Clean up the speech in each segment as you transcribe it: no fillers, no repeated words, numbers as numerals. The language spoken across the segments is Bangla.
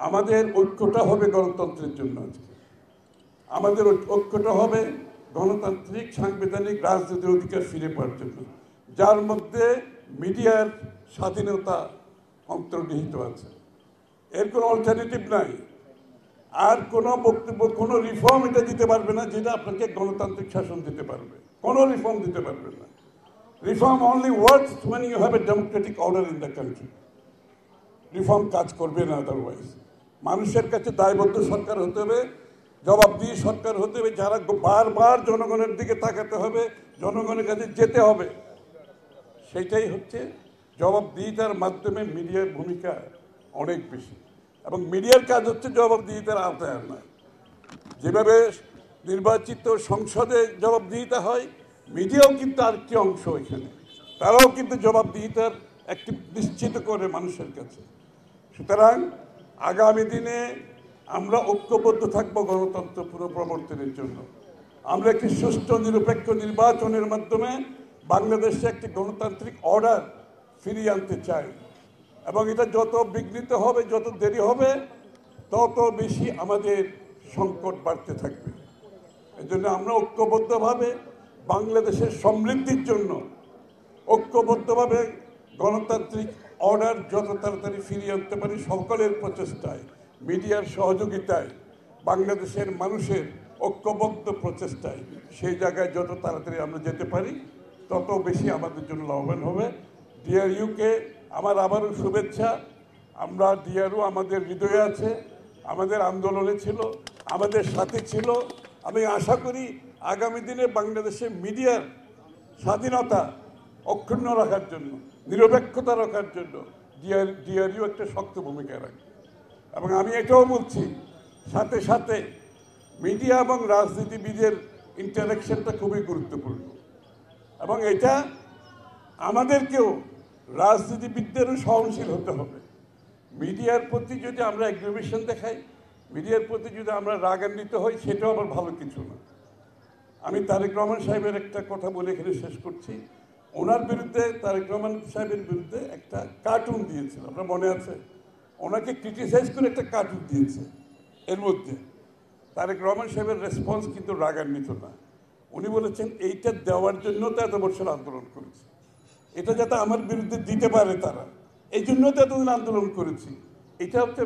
আমাদের ঐক্যটা হবে গণতন্ত্রের জন্য। আমাদের ঐক্যটা হবে গণতান্ত্রিক সাংবিধানিক রাজনৈতিক অধিকার ফিরে পাওয়ার জন্য, যার মধ্যে মিডিয়ার স্বাধীনতা অন্তর্নিহিত আছে। এর কোনো অল্টারনেটিভ নাই। আর কোনো বক্তব্য, কোনো রিফর্ম এটা দিতে পারবে না যেটা আপনাকে গণতান্ত্রিক শাসন দিতে পারবে। কোনো রিফর্ম দিতে পারবে না। Reform only works when you have a democratic order in the country. Reform কাজ করবে না আদারওয়াইজ। মানুষের কাছে দায়বদ্ধ সরকার হতে হবে, জবাবদিহি সরকার হতে হবে, যারা বারবার জনগণের দিকে তাকাতে হবে, জনগণের কাছে যেতে হবে। সেইটাই হচ্ছে জবাবদিহিতার মাধ্যমে মিডিয়ার ভূমিকা অনেক বেশি, এবং মিডিয়ার কাজ হচ্ছে জবাবদিহিতার আওতায় আনা। যেভাবে নির্বাচিত সংসদে জবাবদিহিতা হয়, মিডিয়াও কিন্তু আরেকটি অংশ এখানে, তারাও কিন্তু জবাবদিহিতার একটি নিশ্চিত করে মানুষের কাছে। সুতরাং আগামী দিনে আমরা ঐক্যবদ্ধ থাকবো গণতন্ত্র পুনঃপ্রবর্তনের জন্য। আমরা একটি সুষ্ঠু নিরপেক্ষ নির্বাচনের মাধ্যমে বাংলাদেশে একটি গণতান্ত্রিক অর্ডার ফিরিয়ে আনতে চাই, এবং এটা যত বিঘ্নিত হবে, যত দেরি হবে, তত বেশি আমাদের সংকট বাড়তে থাকবে। এই জন্য আমরা ঐক্যবদ্ধভাবে বাংলাদেশের সমৃদ্ধির জন্য, ঐক্যবদ্ধভাবে গণতান্ত্রিক অর্ডার যত তাড়াতাড়ি ফিরিয়ে আনতে পারি, সকলের প্রচেষ্টায়, মিডিয়ার সহযোগিতায়, বাংলাদেশের মানুষের ঐক্যবদ্ধ প্রচেষ্টায় সেই জায়গায় যত তাড়াতাড়ি আমরা যেতে পারি, তত বেশি আমাদের জন্য লাভবান হবে। ডিআরইউকে আমার আবারও শুভেচ্ছা। আমরা ডিআরইউ আমাদের হৃদয়ে আছে, আমাদের আন্দোলনে ছিল, আমাদের সাথে ছিল। আমি আশা করি আগামী দিনে বাংলাদেশে মিডিয়ার স্বাধীনতা অক্ষুণ্ণ রাখার জন্য, নিরপেক্ষতা রাখার জন্য ডিআরইউ একটা শক্ত ভূমিকা রাখবে। এবং আমি এটাও বলছি, সাথে সাথে মিডিয়া এবং রাজনীতিবিদের ইন্টারাকশনটা খুবই গুরুত্বপূর্ণ, এবং এটা আমাদেরকেও রাজনীতিবিদদেরও সহনশীল হতে হবে। মিডিয়ার প্রতি যদি আমরা এগ্রিভেশন দেখাই, মিডিয়ার প্রতি যদি আমরা রাগান্বিত হই, সেটাও আবার ভালো কিছু না। আমি তারেক রহমান সাহেবের একটা কথা বলে এখানে শেষ করছি। ওনার বিরুদ্ধে, তারেক রহমান সাহেবের বিরুদ্ধে একটা কার্টুন দিয়েছিল, আপনার মনে আছে? ওনাকে ক্রিটিসাইজ করে একটা কার্টুন দিয়েছে। এর মধ্যে তারেক রহমান সাহেবের রেসপন্স কিন্তু রাগান্বিত না। উনি বলেছেন এইটা দেওয়ার জন্য তো এত বছর আন্দোলন করেছি, এটা যাতে আমার বিরুদ্ধে দিতে পারে তারা, এই জন্য তো এতদিন আন্দোলন করেছি। এটা হচ্ছে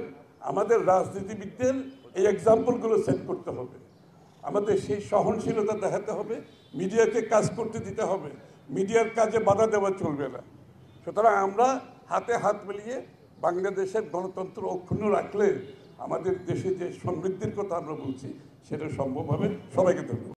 আমাদের রাজনীতিবিদদের এই এক্সাম্পলগুলো সেট করতে হবে। আমাদের সেই সহনশীলতা দেখাতে হবে, মিডিয়াকে কাজ করতে দিতে হবে, মিডিয়ার কাজে বাধা দেওয়া চলবে না। সুতরাং আমরা হাতে হাত মিলিয়ে বাংলাদেশের গণতন্ত্র অক্ষুণ্ণ রাখলে আমাদের দেশে যে সমৃদ্ধির কথা আমরা বলছি, সেটা সম্ভব হবে। সবাইকে ধন্যবাদ।